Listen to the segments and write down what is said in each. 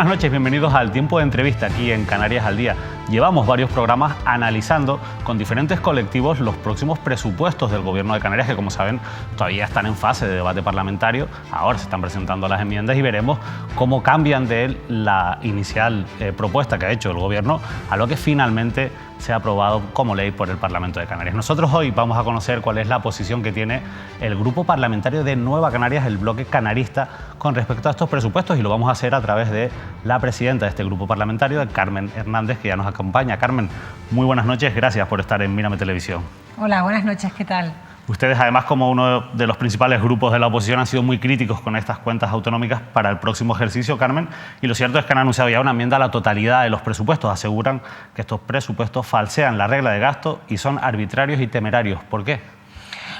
buenas noches, bienvenidos al Tiempo de Entrevista aquí en Canarias al Día. Llevamos varios programas analizando con diferentes colectivos los próximos presupuestos del Gobierno de Canarias, que como saben todavía están en fase de debate parlamentario. Ahora se están presentando las enmiendas y veremos cómo cambian de la inicial propuesta que ha hecho el Gobierno a lo que finalmente se ha aprobado como ley por el Parlamento de Canarias. Nosotros hoy vamos a conocer cuál es la posición que tiene el Grupo Parlamentario de Nueva Canarias, el bloque canarista, con respecto a estos presupuestos, y lo vamos a hacer a través de la presidenta de este grupo parlamentario, Carmen Hernández, que ya nos acompaña. Carmen, muy buenas noches, gracias por estar en Mírame Televisión. Hola, buenas noches, ¿qué tal? Ustedes, además, como uno de los principales grupos de la oposición, han sido muy críticos con estas cuentas autonómicas para el próximo ejercicio, Carmen, y lo cierto es que han anunciado ya una enmienda a la totalidad de los presupuestos. Aseguran que estos presupuestos falsean la regla de gasto y son arbitrarios y temerarios. ¿Por qué?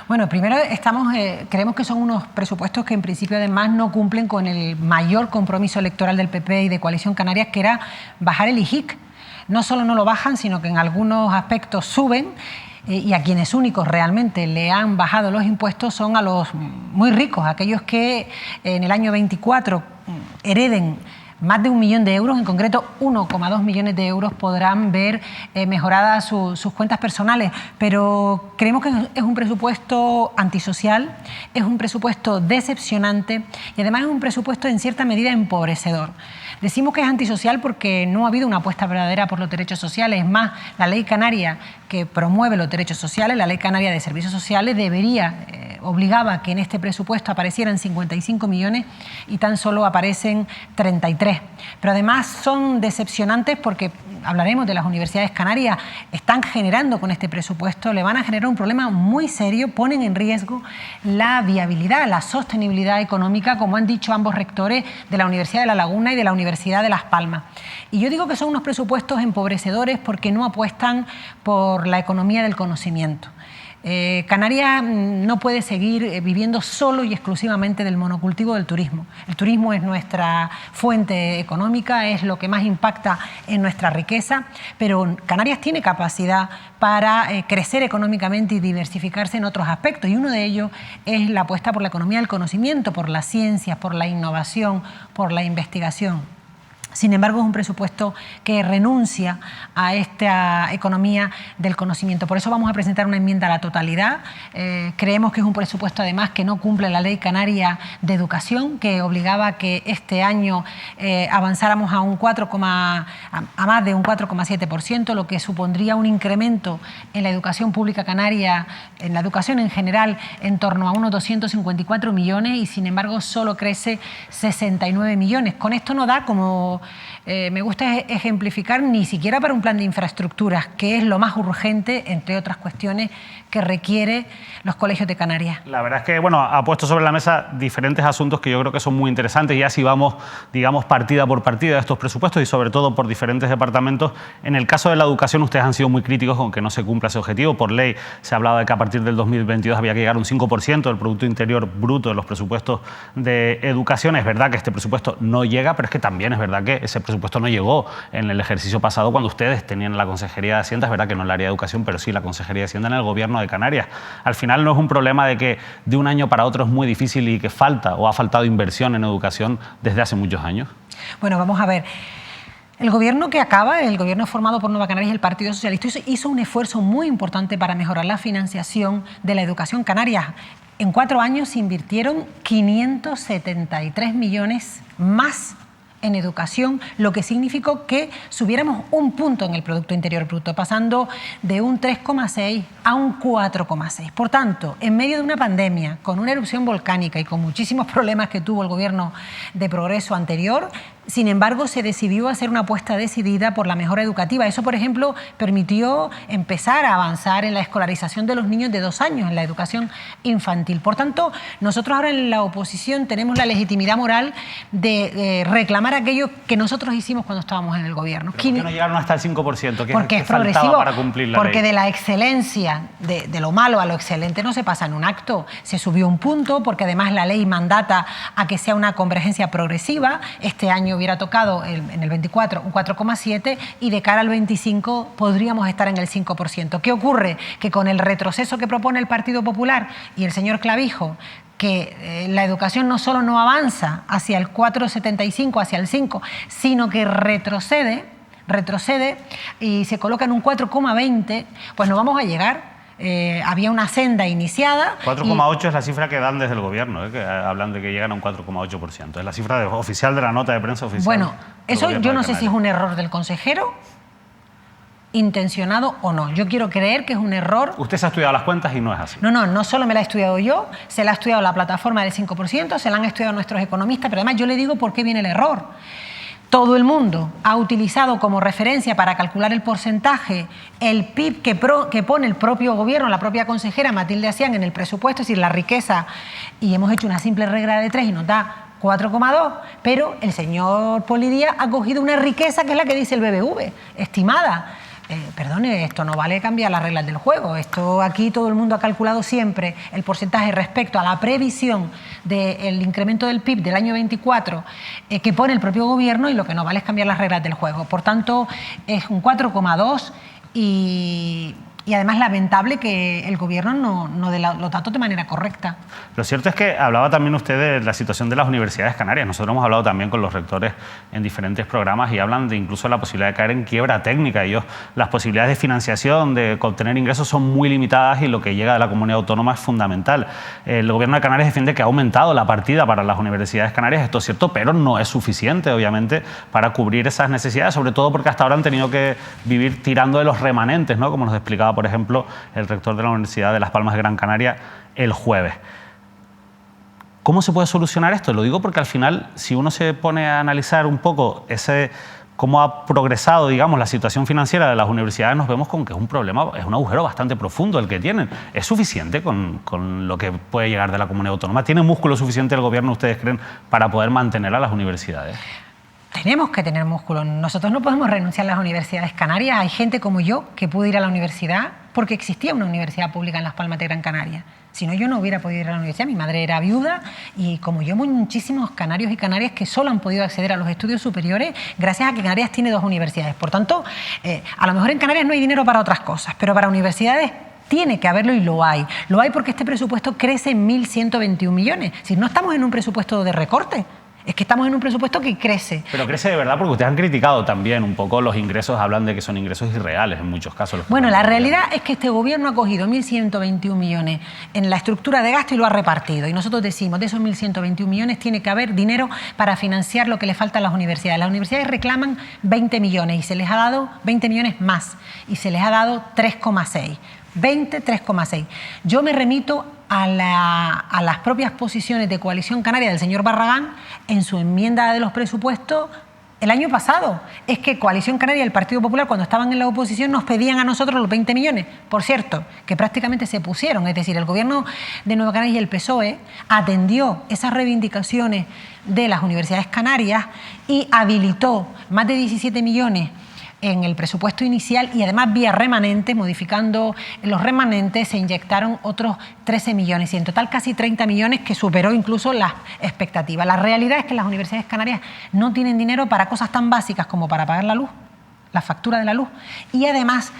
Bueno, primero creemos que son unos presupuestos que en principio además no cumplen con el mayor compromiso electoral del PP y de Coalición Canarias, que era bajar el IGIC. No solo no lo bajan, sino que en algunos aspectos suben, y a quienes únicos realmente le han bajado los impuestos son a los muy ricos, aquellos que en el año 24 hereden más de 1 millón de euros, en concreto 1,2 millones de euros, podrán ver mejoradas sus cuentas personales. Pero creemos que es un presupuesto antisocial, es un presupuesto decepcionante y además es un presupuesto en cierta medida empobrecedor. Decimos que es antisocial porque no ha habido una apuesta verdadera por los derechos sociales. Es más, la ley canaria que promueve los derechos sociales, la ley canaria de servicios sociales, obligaba que en este presupuesto aparecieran 55 millones y tan solo aparecen 33. Pero además son decepcionantes porque, hablaremos de las universidades canarias, están generando con este presupuesto, le van a generar un problema muy serio, ponen en riesgo la viabilidad, la sostenibilidad económica, como han dicho ambos rectores de la Universidad de La Laguna y de la Universidad de Las Palmas. Y yo digo que son unos presupuestos empobrecedores porque no apuestan por la economía del conocimiento. Canarias no puede seguir viviendo solo y exclusivamente del monocultivo del turismo. El turismo es nuestra fuente económica, es lo que más impacta en nuestra riqueza, pero Canarias tiene capacidad para crecer económicamente y diversificarse en otros aspectos, y uno de ellos es la apuesta por la economía del conocimiento, por las ciencias, por la innovación, por la investigación. Sin embargo, es un presupuesto que renuncia a esta economía del conocimiento. Por eso vamos a presentar una enmienda a la totalidad. Creemos que es un presupuesto, además, que no cumple la Ley Canaria de Educación, que obligaba a que este año avanzáramos a más de un 4,7%, lo que supondría un incremento en la educación pública canaria, en la educación en general, en torno a unos 254 millones, y sin embargo solo crece 69 millones. Con esto no da, como me gusta ejemplificar, ni siquiera para un plan de infraestructuras, que es lo más urgente, entre otras cuestiones, que requiere los colegios de Canarias. La verdad es que, bueno, ha puesto sobre la mesa diferentes asuntos que yo creo que son muy interesantes, y así vamos, digamos, partida por partida de estos presupuestos y sobre todo por diferentes departamentos. En el caso de la educación, ustedes han sido muy críticos con que no se cumpla ese objetivo. Por ley se hablaba de que a partir del 2022 había que llegar a un 5% del Producto Interior Bruto de los presupuestos de educación. Es verdad que este presupuesto no llega, pero es que también es verdad que ese presupuesto no llegó en el ejercicio pasado cuando ustedes tenían la Consejería de Hacienda. Es verdad que no en el área de educación, pero sí la Consejería de Hacienda en el Gobierno de Canarias. Al final no es un problema de que de un año para otro es muy difícil y que falta o ha faltado inversión en educación desde hace muchos años. Bueno, vamos a ver. El gobierno que acaba, el gobierno formado por Nueva Canarias y el Partido Socialista, hizo un esfuerzo muy importante para mejorar la financiación de la educación canaria. En 4 años se invirtieron 573 millones más en educación, lo que significó que subiéramos un punto en el Producto Interior Bruto, pasando de un 3,6 a un 4,6. Por tanto, en medio de una pandemia, con una erupción volcánica y con muchísimos problemas que tuvo el gobierno de Progreso anterior, sin embargo, se decidió hacer una apuesta decidida por la mejora educativa. Eso, por ejemplo, permitió empezar a avanzar en la escolarización de los niños de 2 años, en la educación infantil. Por tanto, nosotros ahora en la oposición tenemos la legitimidad moral de reclamar aquello que nosotros hicimos cuando estábamos en el gobierno. ¿Por qué no llegaron hasta el 5%? Porque es progresivo, para cumplir la ley? De la excelencia, de lo malo a lo excelente, no se pasa en un acto. Se subió un punto porque además la ley mandata a que sea una convergencia progresiva. Este año hubiera tocado en el 24 un 4,7 y de cara al 25 podríamos estar en el 5%. ¿Qué ocurre? Que con el retroceso que propone el Partido Popular y el señor Clavijo, que la educación no solo no avanza hacia el 4,75, hacia el 5, sino que retrocede y se coloca en un 4,20, pues no vamos a llegar. Había una senda iniciada. 4,8 es la cifra que dan desde el gobierno, que hablan de que llegan a un 4,8%. Es la cifra oficial de la nota de prensa oficial. Bueno, eso yo no sé si es un error del consejero, intencionado o no. Yo quiero creer que es un error. Usted se ha estudiado las cuentas y no es así. No solo me la he estudiado yo, se la ha estudiado la plataforma del 5%, se la han estudiado nuestros economistas, pero además yo le digo por qué viene el error. Todo el mundo ha utilizado como referencia para calcular el porcentaje el PIB que pone el propio gobierno, la propia consejera Matilde Asián en el presupuesto, es decir, la riqueza, y hemos hecho una simple regla de 3 y nos da 4,2, pero el señor Polidía ha cogido una riqueza que es la que dice el BBV, estimada. Perdone, esto no vale cambiar las reglas del juego. Esto aquí todo el mundo ha calculado siempre el porcentaje respecto a la previsión del incremento del PIB del año 24 que pone el propio gobierno, y lo que no vale es cambiar las reglas del juego. Por tanto, es un 4,2 y además lamentable que el gobierno no dé los datos de manera correcta. Lo cierto es que hablaba también usted de la situación de las universidades canarias. Nosotros hemos hablado también con los rectores en diferentes programas y hablan de incluso la posibilidad de caer en quiebra técnica. Las posibilidades de financiación, de obtener ingresos son muy limitadas y lo que llega de la comunidad autónoma es fundamental. El gobierno de Canarias defiende que ha aumentado la partida para las universidades canarias, esto es cierto, pero no es suficiente, obviamente, para cubrir esas necesidades, sobre todo porque hasta ahora han tenido que vivir tirando de los remanentes, ¿no? Como nos explicaba, por ejemplo, el rector de la Universidad de Las Palmas de Gran Canaria el jueves. ¿Cómo se puede solucionar esto? Lo digo porque al final, si uno se pone a analizar un poco cómo ha progresado, digamos, la situación financiera de las universidades, nos vemos con que es un problema, es un agujero bastante profundo el que tienen. ¿Es suficiente con lo que puede llegar de la comunidad autónoma? ¿Tiene músculo suficiente el gobierno, ustedes creen, para poder mantener a las universidades? Tenemos que tener músculo. Nosotros no podemos renunciar a las universidades canarias. Hay gente como yo que pudo ir a la universidad porque existía una universidad pública en Las Palmas de Gran Canaria. Si no, yo no hubiera podido ir a la universidad. Mi madre era viuda y como yo, muchísimos canarios y canarias que solo han podido acceder a los estudios superiores gracias a que Canarias tiene 2 universidades. Por tanto, a lo mejor en Canarias no hay dinero para otras cosas, pero para universidades tiene que haberlo y lo hay. Lo hay porque este presupuesto crece en 1.121 millones. Si no estamos en un presupuesto de recorte, es que estamos en un presupuesto que crece. Pero crece de verdad porque ustedes han criticado también un poco los ingresos, hablan de que son ingresos irreales en muchos casos. Bueno, la realidad es que este gobierno ha cogido 1.121 millones en la estructura de gasto y lo ha repartido. Y nosotros decimos, de esos 1.121 millones tiene que haber dinero para financiar lo que le falta a las universidades. Las universidades reclaman 20 millones y se les ha dado 20 millones más y se les ha dado 3,6. 3,6. Yo me remito a las propias posiciones de Coalición Canaria del señor Barragán en su enmienda de los presupuestos el año pasado. Es que Coalición Canaria y el Partido Popular, cuando estaban en la oposición, nos pedían a nosotros los 20 millones. Por cierto, que prácticamente se pusieron. Es decir, el gobierno de Nueva Canarias y el PSOE atendió esas reivindicaciones de las universidades canarias y habilitó más de 17 millones en el presupuesto inicial y además vía remanentes, modificando los remanentes, se inyectaron otros 13 millones y en total casi 30 millones que superó incluso las expectativas. La realidad es que las universidades canarias no tienen dinero para cosas tan básicas como para pagar la luz, la factura de la luz, y además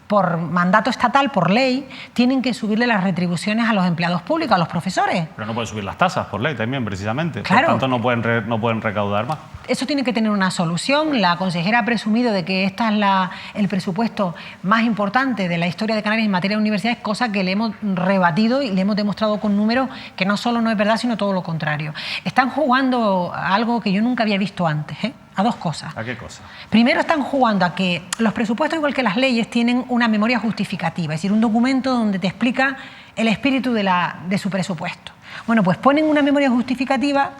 por mandato estatal, por ley, tienen que subirle las retribuciones a los empleados públicos, a los profesores. Pero no pueden subir las tasas por ley también, precisamente. Claro. Por tanto, no pueden recaudar más. Eso tiene que tener una solución. La consejera ha presumido de que este es el presupuesto más importante de la historia de Canarias en materia de universidades, cosa que le hemos rebatido y le hemos demostrado con números que no solo no es verdad, sino todo lo contrario. Están jugando a algo que yo nunca había visto antes, a 2 cosas. ¿A qué cosa? Primero, están jugando a que los presupuestos, igual que las leyes, tienen una memoria justificativa, es decir, un documento donde te explica el espíritu de su presupuesto. Bueno, pues ponen una memoria justificativa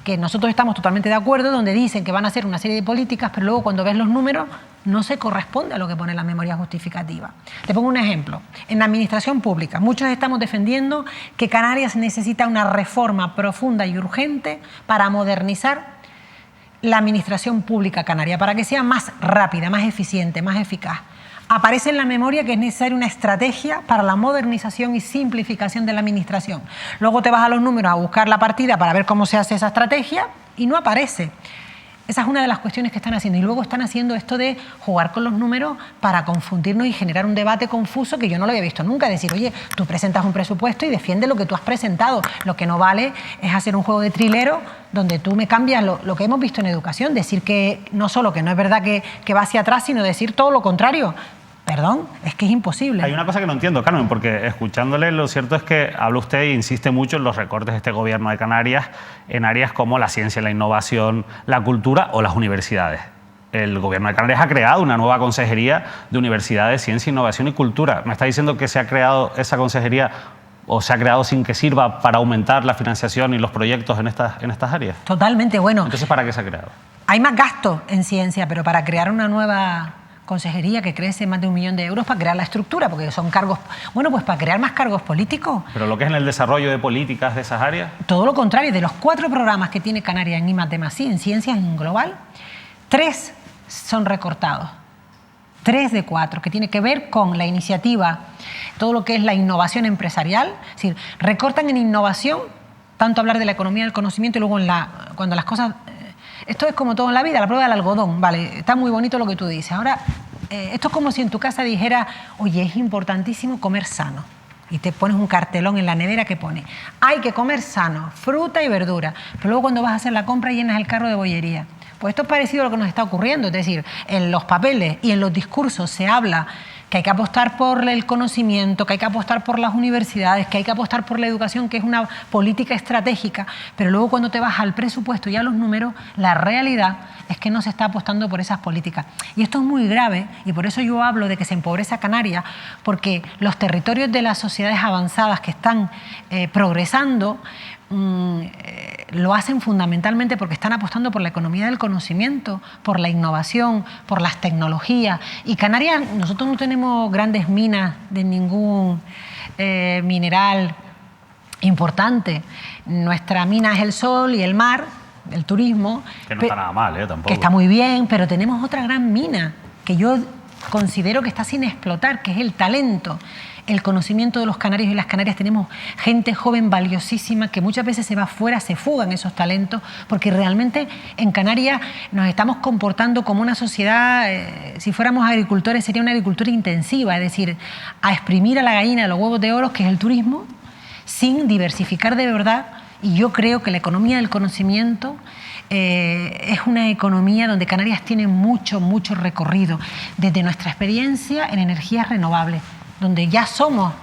que nosotros estamos totalmente de acuerdo, donde dicen que van a hacer una serie de políticas, pero luego cuando ves los números no se corresponde a lo que pone la memoria justificativa. Te pongo un ejemplo. En la administración pública, muchos estamos defendiendo que Canarias necesita una reforma profunda y urgente para modernizar la administración pública canaria, para que sea más rápida, más eficiente, más eficaz. Aparece en la memoria que es necesaria una estrategia para la modernización y simplificación de la administración. Luego te vas a los números a buscar la partida para ver cómo se hace esa estrategia y no aparece. Esa es una de las cuestiones que están haciendo. Y luego están haciendo esto de jugar con los números para confundirnos y generar un debate confuso que yo no lo había visto nunca. Decir, oye, tú presentas un presupuesto y defiende lo que tú has presentado. Lo que no vale es hacer un juego de trilero donde tú me cambias lo que hemos visto en educación. Decir que no solo que no es verdad que va hacia atrás, sino decir todo lo contrario. Perdón, es que es imposible. Hay una cosa que no entiendo, Carmen, porque escuchándole lo cierto es que habla usted e insiste mucho en los recortes de este gobierno de Canarias en áreas como la ciencia, la innovación, la cultura o las universidades. El gobierno de Canarias ha creado una nueva consejería de universidades, ciencia, innovación y cultura. ¿Me está diciendo que se ha creado esa consejería o se ha creado sin que sirva para aumentar la financiación y los proyectos en estas áreas? Totalmente, bueno. Entonces, ¿para qué se ha creado? Hay más gasto en ciencia, pero para crear una nueva consejería que crece más de 1 millón de euros para crear la estructura, porque son cargos, bueno, pues para crear más cargos políticos. ¿Pero lo que es en el desarrollo de políticas de esas áreas? Todo lo contrario, de los 4 programas que tiene Canarias en I+D+I, en ciencias en global, 3 son recortados. 3 de 4, que tiene que ver con la iniciativa, todo lo que es la innovación empresarial. Es decir, recortan en innovación, tanto hablar de la economía del conocimiento y luego cuando las cosas... Esto es como todo en la vida, la prueba del algodón, vale, está muy bonito lo que tú dices. Ahora, esto es como si en tu casa dijera, oye, es importantísimo comer sano. Y te pones un cartelón en la nevera que pone, hay que comer sano, fruta y verdura. Pero luego cuando vas a hacer la compra llenas el carro de bollería. Pues esto es parecido a lo que nos está ocurriendo, es decir, en los papeles y en los discursos se habla que hay que apostar por el conocimiento, que hay que apostar por las universidades, que hay que apostar por la educación, que es una política estratégica, pero luego cuando te vas al presupuesto y a los números, la realidad es que no se está apostando por esas políticas. Y esto es muy grave, y por eso yo hablo de que se empobrece a Canarias, porque los territorios de las sociedades avanzadas que están progresando, lo hacen fundamentalmente porque están apostando por la economía del conocimiento, por la innovación, por las tecnologías. Y Canarias, nosotros no tenemos grandes minas de ningún mineral importante. Nuestra mina es el sol y el mar, el turismo. Que no está nada mal, tampoco. Que está muy bien, pero tenemos otra gran mina que yo considero que está sin explotar, que es el talento. El conocimiento de los canarios y las canarias, tenemos gente joven valiosísima que muchas veces se va afuera, se fugan esos talentos, porque realmente en Canarias nos estamos comportando como una sociedad, si fuéramos agricultores sería una agricultura intensiva, es decir, a exprimir a la gallina de los huevos de oro, que es el turismo, sin diversificar de verdad. Y yo creo que la economía del conocimiento es una economía donde Canarias tiene mucho recorrido, desde nuestra experiencia en energías renovables, donde ya somos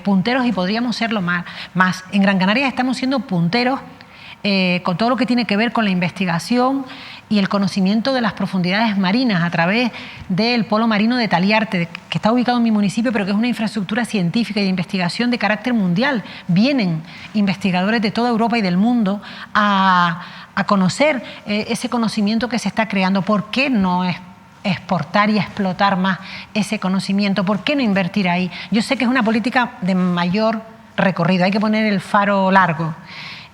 punteros y podríamos serlo más. En Gran Canaria estamos siendo punteros con todo lo que tiene que ver con la investigación y el conocimiento de las profundidades marinas a través del Polo Marino de Taliarte, que está ubicado en mi municipio, pero que es una infraestructura científica y de investigación de carácter mundial. Vienen investigadores de toda Europa y del mundo a conocer ese conocimiento que se está creando. ¿Por qué no exportar y explotar más ese conocimiento? ¿Por qué no invertir ahí? Yo sé que es una política de mayor recorrido, hay que poner el faro largo.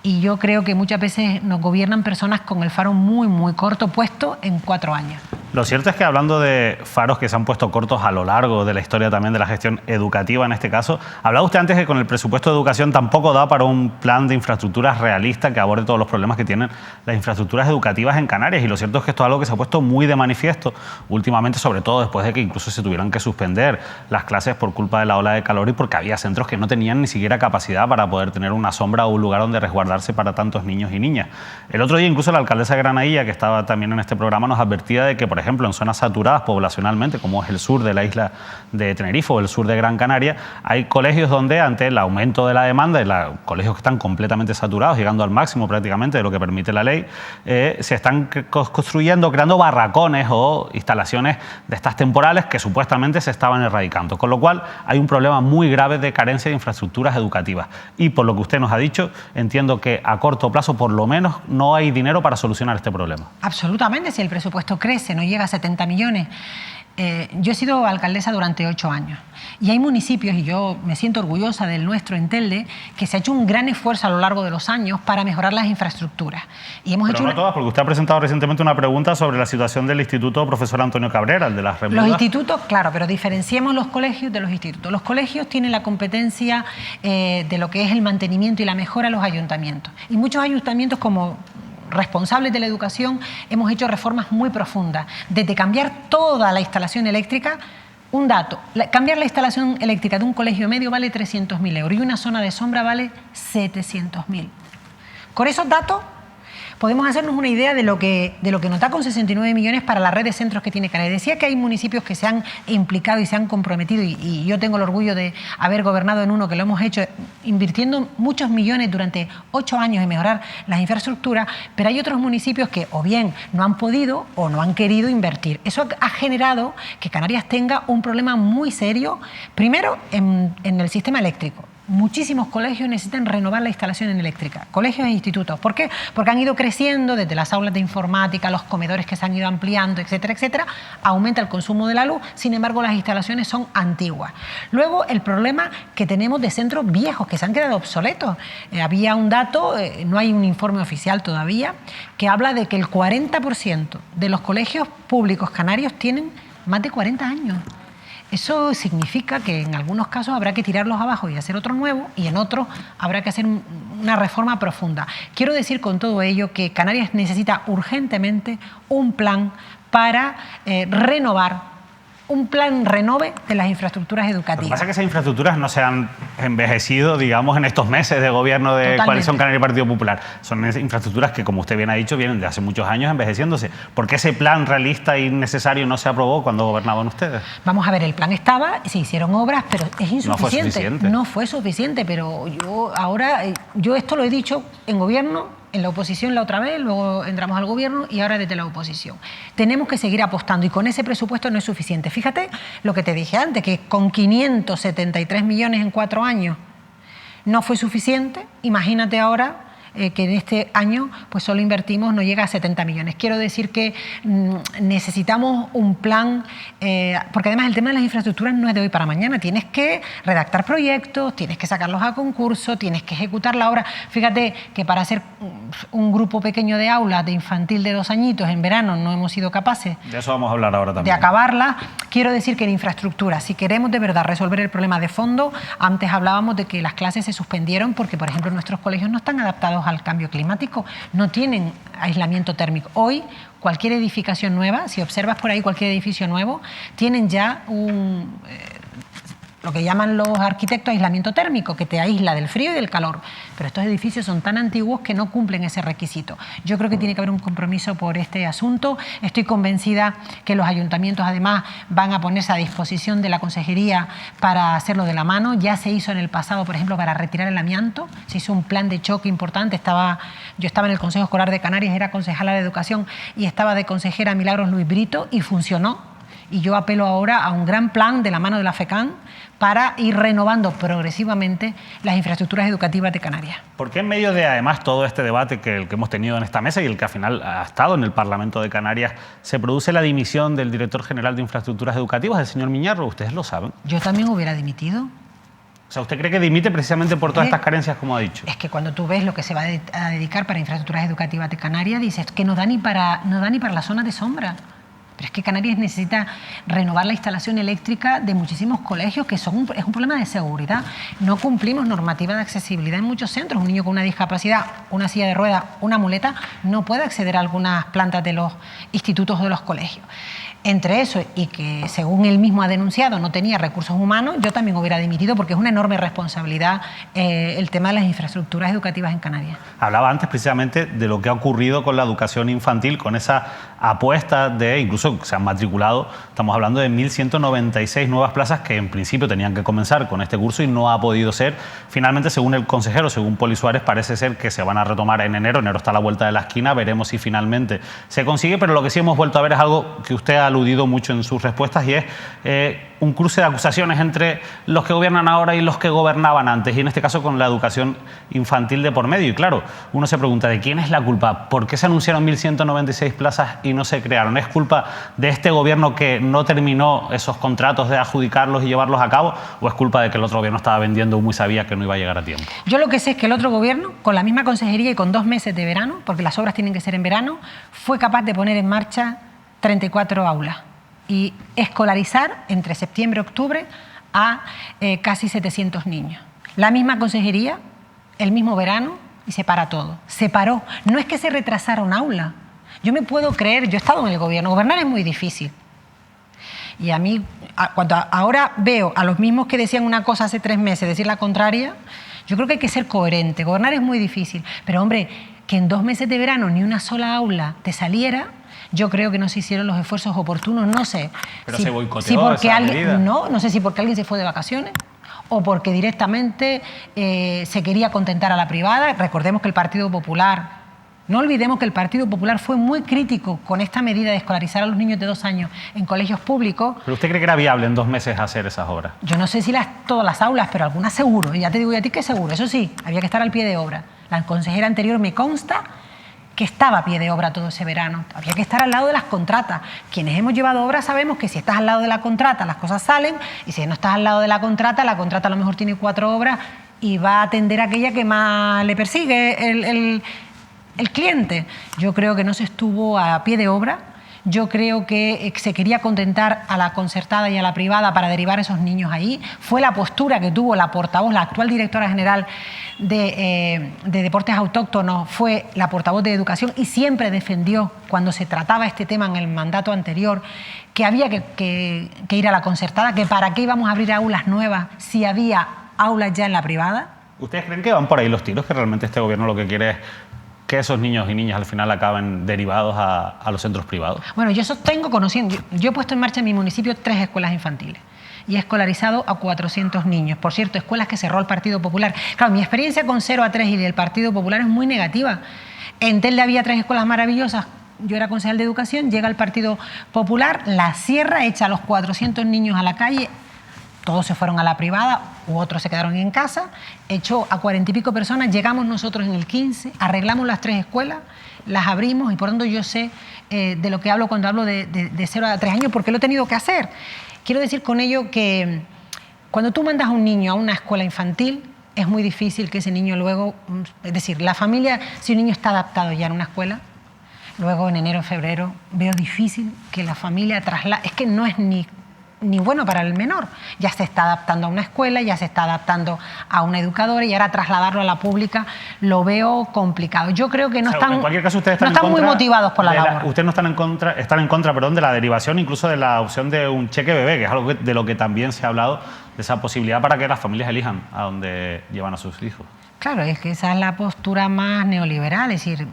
Y yo creo que muchas veces nos gobiernan personas con el faro muy corto, puesto en 4 años. Lo cierto es que hablando de faros que se han puesto cortos a lo largo de la historia también de la gestión educativa en este caso, hablaba usted antes que con el presupuesto de educación tampoco da para un plan de infraestructuras realista que aborde todos los problemas que tienen las infraestructuras educativas en Canarias. Y lo cierto es que esto es algo que se ha puesto muy de manifiesto últimamente, sobre todo después de que incluso se tuvieran que suspender las clases por culpa de la ola de calor y porque había centros que no tenían ni siquiera capacidad para poder tener una sombra o un lugar donde resguardarse para tantos niños y niñas. El otro día incluso la alcaldesa de Granadilla, que estaba también en este programa, nos advertía de que, por ejemplo, en zonas saturadas poblacionalmente, como es el sur de la isla de Tenerife o el sur de Gran Canaria, hay colegios donde, ante el aumento de la demanda, y colegios que están completamente saturados, llegando al máximo prácticamente de lo que permite la ley, se están construyendo, creando barracones o instalaciones de estas temporales que supuestamente se estaban erradicando. Con lo cual, hay un problema muy grave de carencia de infraestructuras educativas. Y por lo que usted nos ha dicho, entiendo que a corto plazo, por lo menos, no hay dinero para solucionar este problema. Absolutamente, si el presupuesto crece, no llega a 70 millones. Yo he sido alcaldesa durante 8 años y hay municipios, y yo me siento orgullosa del nuestro en Telde, que se ha hecho un gran esfuerzo a lo largo de los años para mejorar las infraestructuras. Y hemos hecho todas, porque usted ha presentado recientemente una pregunta sobre la situación del Instituto Profesor Antonio Cabrera, el de las Remudas. Los institutos, claro, pero diferenciemos los colegios de los institutos. Los colegios tienen la competencia de lo que es el mantenimiento y la mejora de los ayuntamientos. Y muchos ayuntamientos, como responsables de la educación hemos hecho reformas muy profundas, desde cambiar toda la instalación eléctrica. Un dato, cambiar la instalación eléctrica de un colegio medio vale 300.000 euros y una zona de sombra vale 700.000. Con esos datos podemos hacernos una idea de lo que nos da con 69 millones para la red de centros que tiene Canarias. Decía que hay municipios que se han implicado y se han comprometido, y yo tengo el orgullo de haber gobernado en uno que lo hemos hecho invirtiendo muchos millones durante 8 años en mejorar las infraestructuras, pero hay otros municipios que o bien no han podido o no han querido invertir. Eso ha generado que Canarias tenga un problema muy serio, primero en el sistema eléctrico. Muchísimos colegios necesitan renovar la instalación eléctrica, colegios e institutos. ¿Por qué? Porque han ido creciendo desde las aulas de informática, los comedores que se han ido ampliando, etcétera, etcétera. Aumenta el consumo de la luz, sin embargo las instalaciones son antiguas. Luego el problema que tenemos de centros viejos que se han quedado obsoletos. Había un dato, no hay un informe oficial todavía, que habla de que el 40% de los colegios públicos canarios tienen más de 40 años. Eso significa que en algunos casos habrá que tirarlos abajo y hacer otro nuevo, y en otros habrá que hacer una reforma profunda. Quiero decir con todo ello que Canarias necesita urgentemente un plan para renovar, un plan renove de las infraestructuras educativas. Lo que pasa es que esas infraestructuras no se han envejecido, digamos, en estos meses de gobierno de Totalmente. Coalición Canaria y Partido Popular. Son infraestructuras que, como usted bien ha dicho, vienen de hace muchos años envejeciéndose. ¿Por qué ese plan realista y necesario no se aprobó cuando gobernaban ustedes? Vamos a ver, el plan estaba, se hicieron obras, pero es insuficiente. No fue suficiente. No fue suficiente, pero yo esto lo he dicho en gobierno, en la oposición la otra vez, luego entramos al gobierno y ahora desde la oposición. Tenemos que seguir apostando y con ese presupuesto no es suficiente. Fíjate lo que te dije antes, que con 573 millones en 4 años no fue suficiente. Imagínate ahora que en este año pues solo invertimos, no llega a 70 millones. Quiero decir que necesitamos un plan, porque además el tema de las infraestructuras no es de hoy para mañana. Tienes que redactar proyectos, tienes que sacarlos a concurso, tienes que ejecutar la obra. Fíjate que para hacer un grupo pequeño de aulas de infantil de 2 añitos en verano no hemos sido capaces de eso vamos a hablar ahora también. De acabarla. Quiero decir que en infraestructura, si queremos de verdad resolver el problema de fondo, antes hablábamos de que las clases se suspendieron porque, por ejemplo, nuestros colegios no están adaptados al cambio climático, no tienen aislamiento térmico. Hoy, cualquier edificación nueva, si observas por ahí cualquier edificio nuevo, tienen ya lo que llaman los arquitectos aislamiento térmico, que te aísla del frío y del calor. Pero estos edificios son tan antiguos que no cumplen ese requisito. Yo creo que tiene que haber un compromiso por este asunto. Estoy convencida que los ayuntamientos además van a ponerse a disposición de la consejería para hacerlo de la mano. Ya se hizo en el pasado, por ejemplo, para retirar el amianto. Se hizo un plan de choque importante. Yo estaba en el Consejo Escolar de Canarias, era concejala de Educación y estaba de consejera Milagros Luis Brito y funcionó. Y yo apelo ahora a un gran plan de la mano de la FECAN para ir renovando progresivamente las infraestructuras educativas de Canarias. ¿Por qué en medio de, además, todo este debate el que hemos tenido en esta mesa y el que al final ha estado en el Parlamento de Canarias, se produce la dimisión del director general de Infraestructuras Educativas, el señor Miñarro? ¿Ustedes lo saben? Yo también hubiera dimitido. O sea, ¿usted cree que dimite precisamente por todas estas carencias, como ha dicho? Es que cuando tú ves lo que se va a dedicar para infraestructuras educativas de Canarias, dices que no da ni para la zona de sombra. Pero es que Canarias necesita renovar la instalación eléctrica de muchísimos colegios, que es un problema de seguridad. No cumplimos normativa de accesibilidad en muchos centros. Un niño con una discapacidad, una silla de ruedas, una muleta, no puede acceder a algunas plantas de los institutos o de los colegios. Entre eso y que, según él mismo ha denunciado, no tenía recursos humanos, yo también hubiera dimitido porque es una enorme responsabilidad el tema de las infraestructuras educativas en Canarias. Hablaba antes precisamente de lo que ha ocurrido con la educación infantil, con esa apuesta de, incluso se han matriculado, estamos hablando de 1.196 nuevas plazas que en principio tenían que comenzar con este curso y no ha podido ser. Finalmente, según el consejero, según Poli Suárez, parece ser que se van a retomar en enero. Enero está a la vuelta de la esquina, veremos si finalmente se consigue, pero lo que sí hemos vuelto a ver es algo que usted ha aludido mucho en sus respuestas y es un cruce de acusaciones entre los que gobiernan ahora y los que gobernaban antes, y en este caso con la educación infantil de por medio. Y claro, uno se pregunta, ¿de quién es la culpa? ¿Por qué se anunciaron 1.196 plazas y no se crearon? ¿Es culpa de este gobierno que no terminó esos contratos de adjudicarlos y llevarlos a cabo? ¿O es culpa de que el otro gobierno estaba vendiendo humo y sabía que no iba a llegar a tiempo? Yo lo que sé es que el otro gobierno, con la misma consejería y con 2 meses de verano, porque las obras tienen que ser en verano, fue capaz de poner en marcha 34 aulas y escolarizar entre septiembre y octubre a casi 700 niños. La misma consejería, el mismo verano, y se para todo. Se paró. No es que se retrasara un aula. Yo me puedo creer, yo he estado en el gobierno, gobernar es muy difícil. Y a mí, cuando ahora veo a los mismos que decían una cosa hace 3 meses decir la contraria, yo creo que hay que ser coherente. Gobernar es muy difícil. Pero, hombre, que en 2 meses de verano ni una sola aula te saliera, yo creo que no se hicieron los esfuerzos oportunos, no sé. Pero se boicoteó esa medida. No sé si porque alguien se fue de vacaciones o porque directamente se quería contentar a la privada. Recordemos que el Partido Popular, no olvidemos que el Partido Popular fue muy crítico con esta medida de escolarizar a los niños de 2 años en colegios públicos. ¿Pero usted cree que era viable en 2 meses hacer esas obras? Yo no sé si todas las aulas, pero algunas seguro. Y ya te digo yo a ti que seguro. Eso sí, había que estar al pie de obra. La consejera anterior me consta que estaba a pie de obra todo ese verano. Había que estar al lado de las contratas. Quienes hemos llevado obras sabemos que si estás al lado de la contrata las cosas salen, y si no estás al lado de la contrata a lo mejor tiene 4 obras y va a atender a aquella que más le persigue el cliente. Yo creo que no se estuvo a pie de obra. Yo creo que se quería contentar a la concertada y a la privada para derivar esos niños ahí. Fue la postura que tuvo la portavoz, la actual directora general de Deportes Autóctonos, fue la portavoz de Educación y siempre defendió, cuando se trataba este tema en el mandato anterior, que había que ir a la concertada, que para qué íbamos a abrir aulas nuevas si había aulas ya en la privada. ¿Ustedes creen que van por ahí los tiros, que realmente este gobierno lo que quiere es que esos niños y niñas al final acaben derivados a los centros privados? Bueno, yo sostengo, conociendo, yo he puesto en marcha en mi municipio 3 escuelas infantiles y he escolarizado a 400 niños. Por cierto, escuelas que cerró el Partido Popular. Claro, mi experiencia con 0 a 3 y del Partido Popular es muy negativa. En Telde había 3 escuelas maravillosas. Yo era concejal de Educación, llega el Partido Popular, la cierra, echa a los 400 niños a la calle. Todos se fueron a la privada, u otros se quedaron en casa, echó a 40 y pico personas, llegamos nosotros en el 15, arreglamos las 3 escuelas, las abrimos y por tanto yo sé de lo que hablo cuando hablo de 0 a 3 años porque lo he tenido que hacer. Quiero decir con ello que cuando tú mandas a un niño a una escuela infantil es muy difícil que ese niño luego, es decir, la familia, si un niño está adaptado ya en una escuela, luego en enero, febrero, veo difícil que la familia traslade, es que no es ni bueno para el menor. Ya se está adaptando a una escuela, ya se está adaptando a una educadora y ahora trasladarlo a la pública lo veo complicado. Yo creo que no están, en cualquier caso, ustedes están muy motivados por la labor. Ustedes no están en contra, de la derivación, incluso de la opción de un cheque bebé, que es algo de lo que también se ha hablado, de esa posibilidad para que las familias elijan a dónde llevan a sus hijos. Claro, es que esa es la postura más neoliberal, es decir,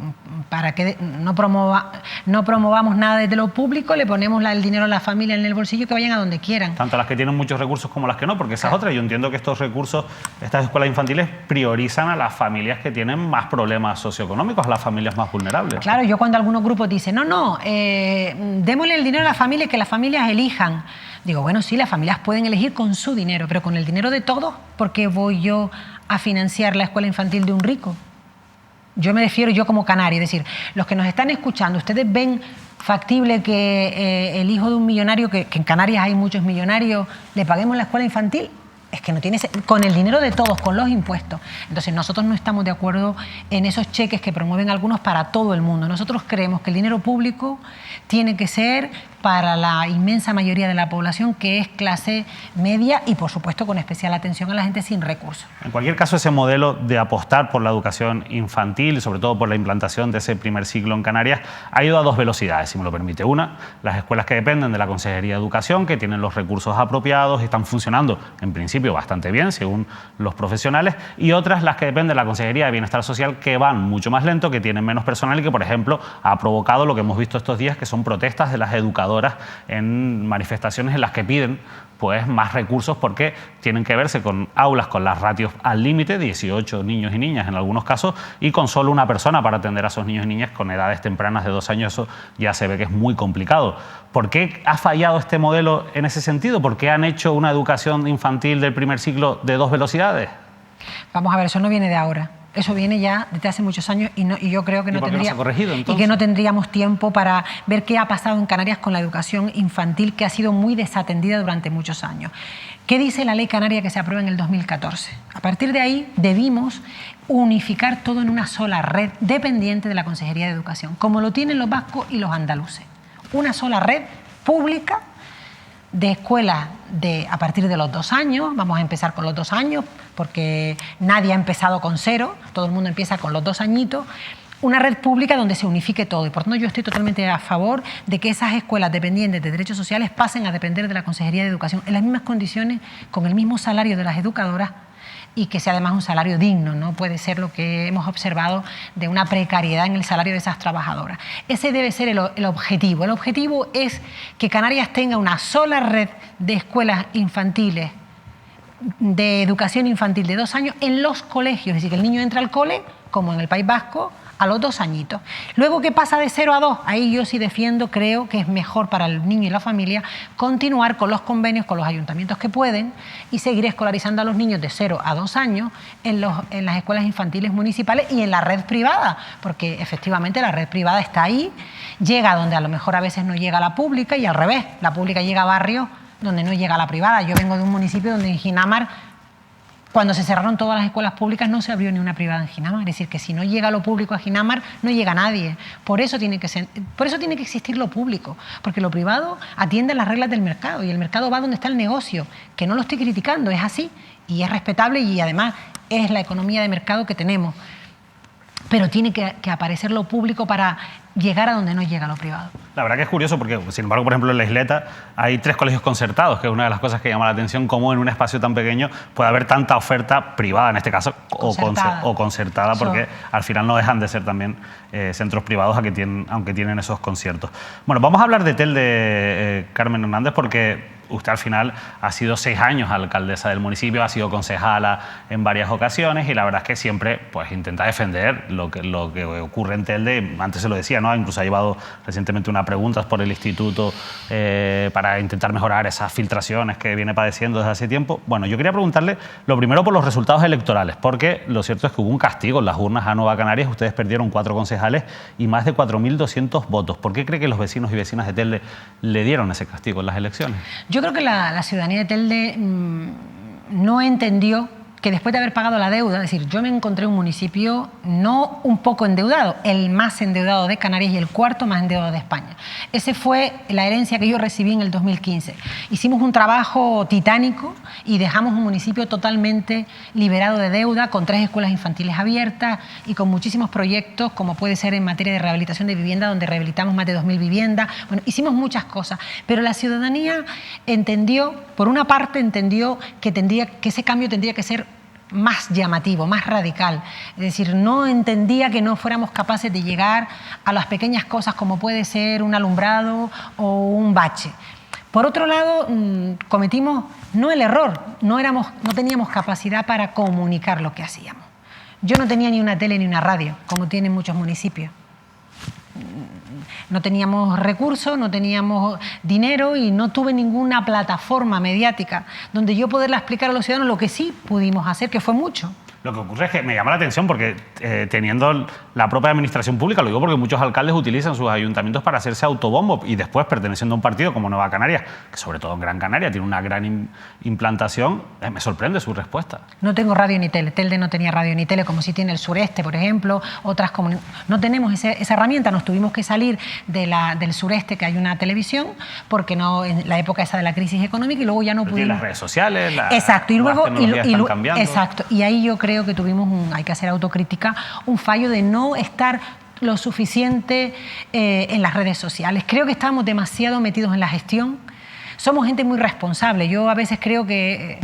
para que no promovamos nada desde lo público, le ponemos el dinero a la familia en el bolsillo que vayan a donde quieran. Tanto las que tienen muchos recursos como las que no, porque esa es otra. Yo entiendo que estos recursos, estas escuelas infantiles priorizan a las familias que tienen más problemas socioeconómicos, a las familias más vulnerables. Claro, yo cuando algunos grupos dicen, démosle el dinero a las familias, que las familias elijan. Digo, bueno, sí, las familias pueden elegir con su dinero, pero con el dinero de todos, ¿por qué voy yo a financiar la escuela infantil de un rico? Yo me refiero yo como canaria, es decir, los que nos están escuchando, ¿ustedes ven factible que el hijo de un millonario, que en Canarias hay muchos millonarios, le paguemos la escuela infantil? Es que no tiene, con el dinero de todos, con los impuestos. Entonces nosotros no estamos de acuerdo en esos cheques que promueven algunos para todo el mundo. Nosotros creemos que el dinero público tiene que ser para la inmensa mayoría de la población, que es clase media y por supuesto con especial atención a la gente sin recursos. En cualquier caso, ese modelo de apostar por la educación infantil y sobre todo por la implantación de ese primer ciclo en Canarias ha ido a 2 velocidades, si me lo permite. Una, las escuelas que dependen de la Consejería de Educación, que tienen los recursos apropiados y están funcionando en principio bastante bien según los profesionales, y otras las que dependen de la Consejería de Bienestar Social, que van mucho más lento, que tienen menos personal y que, por ejemplo, ha provocado lo que hemos visto estos días, que son protestas de las educadoras en manifestaciones en las que piden pues más recursos porque tienen que verse con aulas con las ratios al límite, 18 niños y niñas en algunos casos, y con solo una persona para atender a esos niños y niñas con edades tempranas de 2 años. Eso ya se ve que es muy complicado. ¿Por qué ha fallado este modelo en ese sentido? ¿Por qué han hecho una educación infantil del primer ciclo de 2 velocidades? Vamos a ver, eso no viene de ahora. Eso viene ya desde hace muchos años y yo creo que no tendríamos tiempo para ver qué ha pasado en Canarias con la educación infantil, que ha sido muy desatendida durante muchos años. ¿Qué dice la ley canaria que se aprueba en el 2014? A partir de ahí debimos unificar todo en una sola red dependiente de la Consejería de Educación, como lo tienen los vascos y los andaluces. Una sola red pública de escuelas a partir de los 2 años, vamos a empezar con los 2 años, porque nadie ha empezado con 0, todo el mundo empieza con los 2 añitos, una red pública donde se unifique todo. Y por tanto yo estoy totalmente a favor de que esas escuelas dependientes de derechos sociales pasen a depender de la Consejería de Educación en las mismas condiciones, con el mismo salario de las educadoras, y que sea además un salario digno. No puede ser lo que hemos observado de una precariedad en el salario de esas trabajadoras. Ese debe ser el objetivo. El objetivo es que Canarias tenga una sola red de escuelas infantiles, de educación infantil de 2 años en los colegios. Es decir, que el niño entra al cole, como en el País Vasco, a los 2 añitos. Luego, ¿qué pasa de 0 a 2? Ahí yo sí defiendo, creo que es mejor para el niño y la familia continuar con los convenios con los ayuntamientos que pueden y seguir escolarizando a los niños de 0 a 2 años en las escuelas infantiles municipales y en la red privada, porque efectivamente la red privada está ahí, llega donde a lo mejor a veces no llega la pública y al revés, la pública llega a barrios donde no llega la privada. Yo vengo de un municipio donde en Ginamar, cuando se cerraron todas las escuelas públicas, no se abrió ni una privada en Ginamar. Es decir, que si no llega lo público a Ginamar, no llega nadie. Por eso tiene que existir lo público, porque lo privado atiende las reglas del mercado y el mercado va donde está el negocio, que no lo estoy criticando, es así y es respetable y además es la economía de mercado que tenemos. Pero tiene que aparecer lo público para llegar a donde no llega lo privado. La verdad que es curioso porque, sin embargo, por ejemplo, en la Isleta hay 3 colegios concertados, que es una de las cosas que llama la atención, cómo en un espacio tan pequeño puede haber tanta oferta privada, en este caso, o concertada, porque al final no dejan de ser también centros privados aunque tienen esos conciertos. Bueno, vamos a hablar de Telde, Carmen Hernández, porque usted al final ha sido 6 años alcaldesa del municipio, ha sido concejala en varias ocasiones y la verdad es que siempre pues, intenta defender lo que ocurre en Telde. Antes se lo decía, ¿no? Incluso ha llevado recientemente unas preguntas por el instituto para intentar mejorar esas filtraciones que viene padeciendo desde hace tiempo. Bueno, yo quería preguntarle lo primero por los resultados electorales, porque lo cierto es que hubo un castigo en las urnas a Nueva Canarias. Ustedes perdieron 4 concejales y más de 4.200 votos. ¿Por qué cree que los vecinos y vecinas de Telde le dieron ese castigo en las elecciones? Yo creo que la ciudadanía de Telde no entendió que después de haber pagado la deuda, es decir, yo me encontré un municipio no un poco endeudado, el más endeudado de Canarias y el 4º más endeudado de España. Esa fue la herencia que yo recibí en el 2015. Hicimos un trabajo titánico y dejamos un municipio totalmente liberado de deuda, con 3 escuelas infantiles abiertas y con muchísimos proyectos, como puede ser en materia de rehabilitación de vivienda, donde rehabilitamos más de 2.000 viviendas. Bueno, hicimos muchas cosas, pero la ciudadanía entendió, por una parte entendió que ese cambio tendría que ser más llamativo, más radical. Es decir, no entendía que no fuéramos capaces de llegar a las pequeñas cosas como puede ser un alumbrado o un bache. Por otro lado, cometimos no el error, no teníamos capacidad para comunicar lo que hacíamos. Yo no tenía ni una tele ni una radio, como tienen muchos municipios. No teníamos recursos, no teníamos dinero y no tuve ninguna plataforma mediática donde yo poderle explicar a los ciudadanos lo que sí pudimos hacer, que fue mucho. Lo que ocurre es que me llama la atención porque teniendo la propia administración pública, lo digo porque muchos alcaldes utilizan sus ayuntamientos para hacerse autobombo y después, perteneciendo a un partido como Nueva Canarias, que sobre todo en Gran Canaria tiene una gran implantación, me sorprende su respuesta. No tengo radio ni tele. Telde no tenía radio ni tele, como si tiene el sureste, por ejemplo, otras comunidades. No tenemos esa herramienta, nos tuvimos que salir del sureste, que hay una televisión, porque no en la época esa de la crisis económica, y luego ya no pudimos. Las redes sociales, exacto, y luego las tecnologías están cambiando. Exacto, y ahí yo creo que tuvimos hay que hacer autocrítica, un fallo de no estar lo suficiente en las redes sociales. Creo que estábamos demasiado metidos en la gestión. Somos gente muy responsable. Yo a veces creo que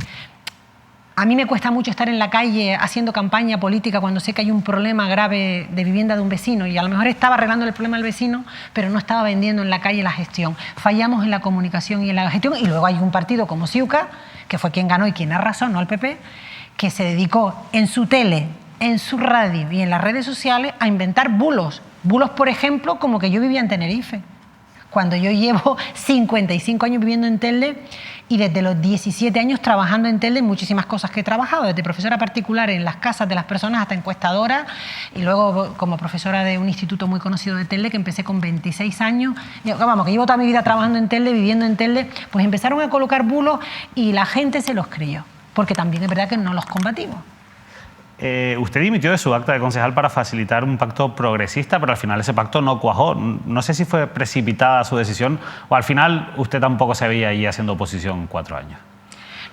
a mí me cuesta mucho estar en la calle haciendo campaña política cuando sé que hay un problema grave de vivienda de un vecino y a lo mejor estaba arreglando el problema del vecino, pero no estaba vendiendo en la calle la gestión. Fallamos en la comunicación y en la gestión, y luego hay un partido como Ciuca, que fue quien ganó y quien arrasó, no el PP, que se dedicó en su tele, en su radio y en las redes sociales a inventar bulos. Bulos, por ejemplo, como que yo vivía en Tenerife, cuando yo llevo 55 años viviendo en Telde y desde los 17 años trabajando en Telde en muchísimas cosas que he trabajado, desde profesora particular en las casas de las personas hasta encuestadora y luego como profesora de un instituto muy conocido de Telde, que empecé con 26 años. Vamos, que llevo toda mi vida trabajando en Telde, viviendo en Telde, pues empezaron a colocar bulos y la gente se los creyó, porque también es verdad que no los combatimos. Usted dimitió de su acta de concejal para facilitar un pacto progresista, pero al final ese pacto no cuajó. No sé si fue precipitada su decisión o al final usted tampoco se veía ahí haciendo oposición 4 años.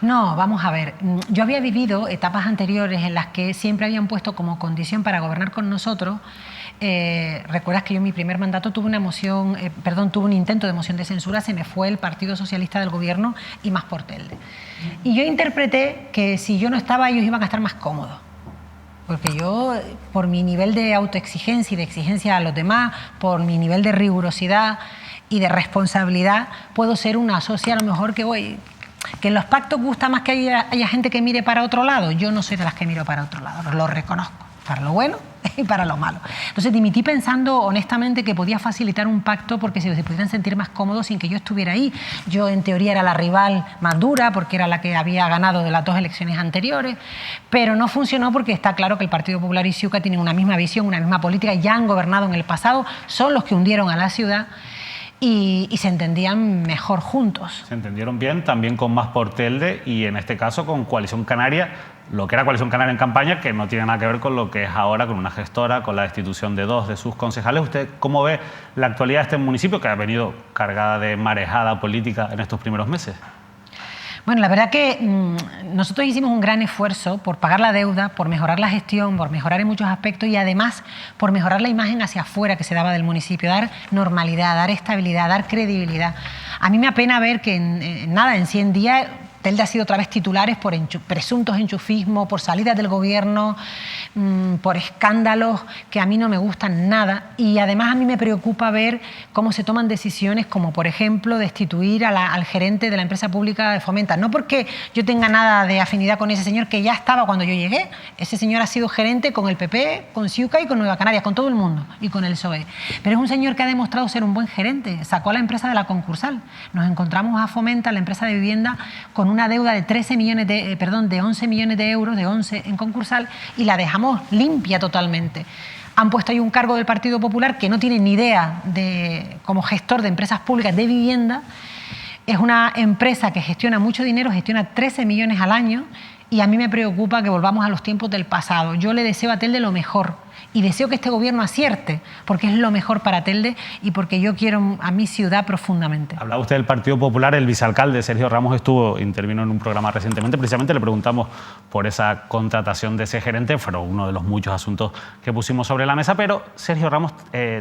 No, vamos a ver. Yo había vivido etapas anteriores en las que siempre habían puesto como condición para gobernar con nosotros. Recuerdas que yo en mi primer mandato tuve tuve un intento de moción de censura, se me fue el Partido Socialista del Gobierno y más por Telde. Y yo interpreté que si yo no estaba, ellos iban a estar más cómodos. Porque yo, por mi nivel de autoexigencia y de exigencia a los demás, por mi nivel de rigurosidad y de responsabilidad, puedo ser una socia a lo mejor que en los pactos gusta más que haya gente que mire para otro lado. Yo no soy de las que miro para otro lado, lo reconozco, para lo bueno y para lo malo. Entonces dimití pensando honestamente que podía facilitar un pacto porque se pudieran sentir más cómodos sin que yo estuviera ahí. Yo en teoría era la rival más dura porque era la que había ganado de las 2 elecciones anteriores, pero no funcionó porque está claro que el Partido Popular y Ciuca tienen una misma visión, una misma política, ya han gobernado en el pasado, son los que hundieron a la ciudad. Y se entendían mejor juntos. Se entendieron bien, también con Más por Telde y en este caso con Coalición Canaria, lo que era Coalición Canaria en campaña, que no tiene nada que ver con lo que es ahora, con una gestora, con la destitución de 2 de sus concejales. ¿Usted cómo ve la actualidad de este municipio que ha venido cargada de marejada política en estos primeros meses? Bueno, la verdad que nosotros hicimos un gran esfuerzo por pagar la deuda, por mejorar la gestión, por mejorar en muchos aspectos y además por mejorar la imagen hacia afuera que se daba del municipio, dar normalidad, dar estabilidad, dar credibilidad. A mí me apena ver que en 100 días Telde ha sido otra vez titulares por presuntos enchufismos, por salidas del gobierno, por escándalos que a mí no me gustan nada. Y además a mí me preocupa ver cómo se toman decisiones como, por ejemplo, destituir al gerente de la empresa pública de Fomenta. No porque yo tenga nada de afinidad con ese señor, que ya estaba cuando yo llegué. Ese señor ha sido gerente con el PP, con Ciuca y con Nueva Canarias, con todo el mundo y con el PSOE. Pero es un señor que ha demostrado ser un buen gerente. Sacó a la empresa de la concursal. Nos encontramos a Fomenta, la empresa de vivienda, con una deuda de 11 millones de euros, de 11 en concursal, y la dejamos limpia totalmente. Han puesto ahí un cargo del Partido Popular que no tiene ni idea como gestor de empresas públicas de vivienda. Es una empresa que gestiona mucho dinero, gestiona 13 millones al año, y a mí me preocupa que volvamos a los tiempos del pasado. Yo le deseo a Telde lo mejor y deseo que este gobierno acierte, porque es lo mejor para Telde y porque yo quiero a mi ciudad profundamente. Hablaba usted del Partido Popular, el vicealcalde Sergio Ramos intervino en un programa recientemente, precisamente le preguntamos por esa contratación de ese gerente, fue uno de los muchos asuntos que pusimos sobre la mesa, pero Sergio Ramos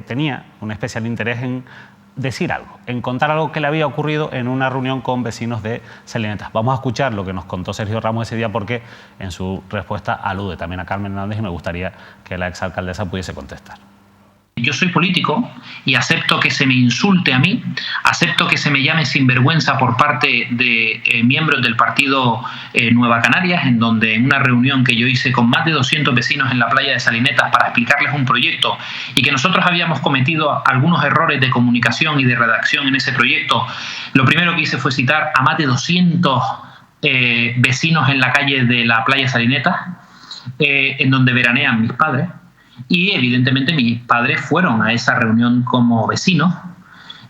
tenía un especial interés en decir algo, en contar algo que le había ocurrido en una reunión con vecinos de Salinetas. Vamos a escuchar lo que nos contó Sergio Ramos ese día porque en su respuesta alude también a Carmen Hernández y me gustaría que la exalcaldesa pudiese contestar. Yo soy político y acepto que se me insulte a mí, acepto que se me llame sinvergüenza por parte de miembros del partido Nueva Canarias, en donde en una reunión que yo hice con más de 200 vecinos en la playa de Salinetas para explicarles un proyecto y que nosotros habíamos cometido algunos errores de comunicación y de redacción en ese proyecto, lo primero que hice fue citar a más de 200 vecinos en la calle de la playa Salinetas, en donde veranean mis padres. Y evidentemente mis padres fueron a esa reunión como vecinos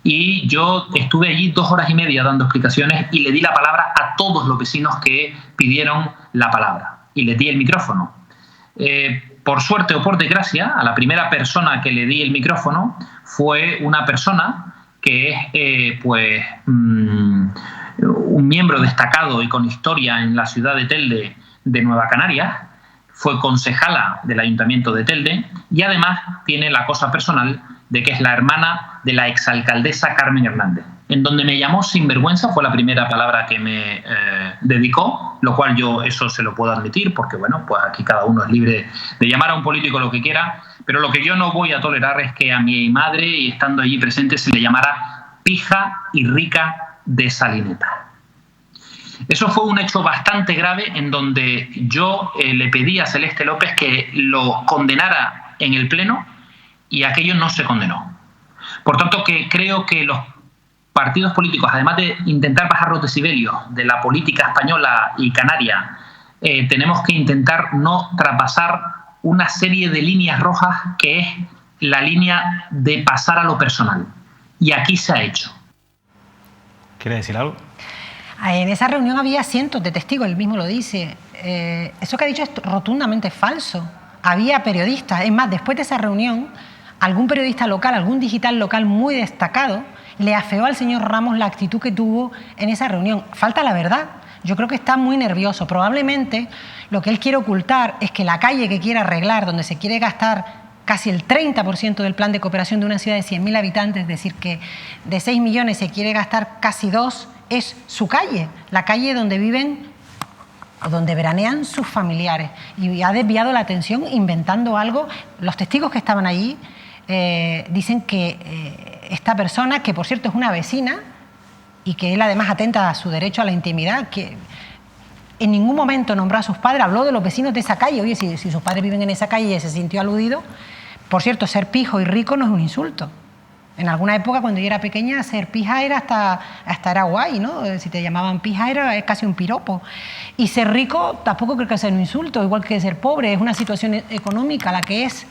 y yo estuve allí 2 horas y media dando explicaciones y le di la palabra a todos los vecinos que pidieron la palabra y les di el micrófono. Por suerte o por desgracia, a la primera persona que le di el micrófono fue una persona que es un miembro destacado y con historia en la ciudad de Telde de Nueva Canarias. Fue concejala del Ayuntamiento de Telde y además tiene la cosa personal de que es la hermana de la exalcaldesa Carmen Hernández. En donde me llamó sinvergüenza fue la primera palabra que me dedicó, lo cual yo eso se lo puedo admitir porque bueno, pues aquí cada uno es libre de llamar a un político lo que quiera, pero lo que yo no voy a tolerar es que a mi madre, y estando allí presente, se le llamara pija y rica de Salineta. Eso fue un hecho bastante grave en donde yo le pedí a Celeste López que lo condenara en el Pleno y aquello no se condenó. Por tanto, que creo que los partidos políticos, además de intentar bajar los decibelios de la política española y canaria, tenemos que intentar no traspasar una serie de líneas rojas que es la línea de pasar a lo personal. Y aquí se ha hecho. ¿Quiere decir algo? En esa reunión había cientos de testigos, él mismo lo dice. Eso que ha dicho es rotundamente falso. Había periodistas. Es más, después de esa reunión, algún periodista local, algún digital local muy destacado, le afeó al señor Ramos la actitud que tuvo en esa reunión. Falta la verdad. Yo creo que está muy nervioso. Probablemente lo que él quiere ocultar es que la calle que quiere arreglar, donde se quiere gastar casi el 30% del plan de cooperación de una ciudad de 100.000 habitantes, es decir, que de 6 millones se quiere gastar casi 2, es su calle, la calle donde viven o donde veranean sus familiares. Y ha desviado la atención inventando algo. Los testigos que estaban allí dicen que esta persona, que por cierto es una vecina y que él además atenta a su derecho a la intimidad, que en ningún momento nombró a sus padres, habló de los vecinos de esa calle. Oye, si sus padres viven en esa calle y se sintió aludido. Por cierto, ser pijo y rico no es un insulto. En alguna época, cuando yo era pequeña, ser pija era hasta era guay, ¿no? Si te llamaban pija era casi un piropo. Y ser rico tampoco creo que sea un insulto, igual que ser pobre, es una situación económica la que es.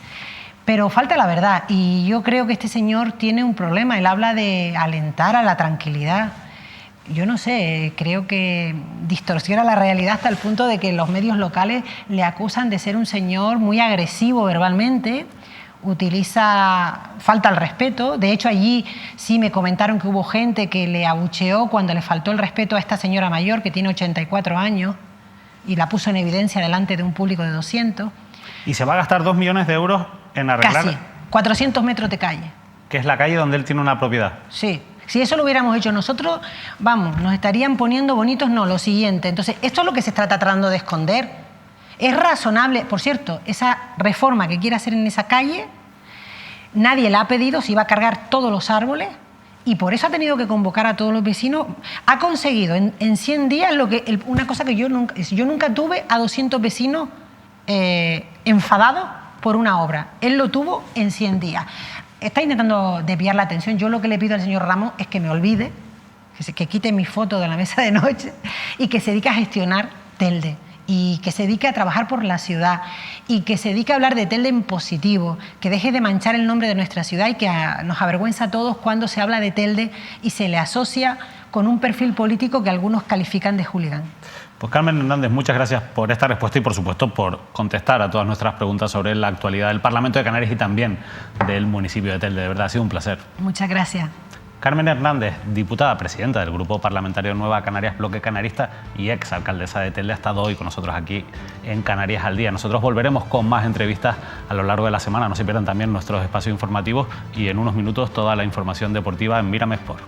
Pero falta la verdad, y yo creo que este señor tiene un problema. Él habla de alentar a la tranquilidad. Yo no sé, creo que distorsiona la realidad hasta el punto de que los medios locales le acusan de ser un señor muy agresivo verbalmente, falta al respeto. De hecho, allí sí me comentaron que hubo gente que le abucheó cuando le faltó el respeto a esta señora mayor que tiene 84 años y la puso en evidencia delante de un público de 200. ¿Y se va a gastar 2 millones de euros en arreglar? Casi, 400 metros de calle. Que es la calle donde él tiene una propiedad. Sí. Si eso lo hubiéramos hecho nosotros, vamos, nos estarían poniendo bonitos, no, lo siguiente. Entonces, esto es lo que se está tratando de esconder. Es razonable, por cierto, esa reforma que quiere hacer en esa calle, nadie la ha pedido, se iba a cargar todos los árboles y por eso ha tenido que convocar a todos los vecinos. Ha conseguido en 100 días una cosa que yo nunca tuve a 200 vecinos enfadados por una obra. Él lo tuvo en 100 días. Está intentando desviar la atención. Yo lo que le pido al señor Ramos es que me olvide, que quite mi foto de la mesa de noche y que se dedique a gestionar Telde y que se dedique a trabajar por la ciudad y que se dedique a hablar de Telde en positivo, que deje de manchar el nombre de nuestra ciudad y que nos avergüenza a todos cuando se habla de Telde y se le asocia con un perfil político que algunos califican de hooligan. Pues Carmen Hernández, muchas gracias por esta respuesta y por supuesto por contestar a todas nuestras preguntas sobre la actualidad del Parlamento de Canarias y también del municipio de Telde. De verdad, ha sido un placer. Muchas gracias. Carmen Hernández, diputada presidenta del Grupo Parlamentario Nueva Canarias Bloque Canarista y ex alcaldesa de Telde, ha estado hoy con nosotros aquí en Canarias al Día. Nosotros volveremos con más entrevistas a lo largo de la semana. No se pierdan también nuestros espacios informativos y en unos minutos toda la información deportiva en Mírame Sport.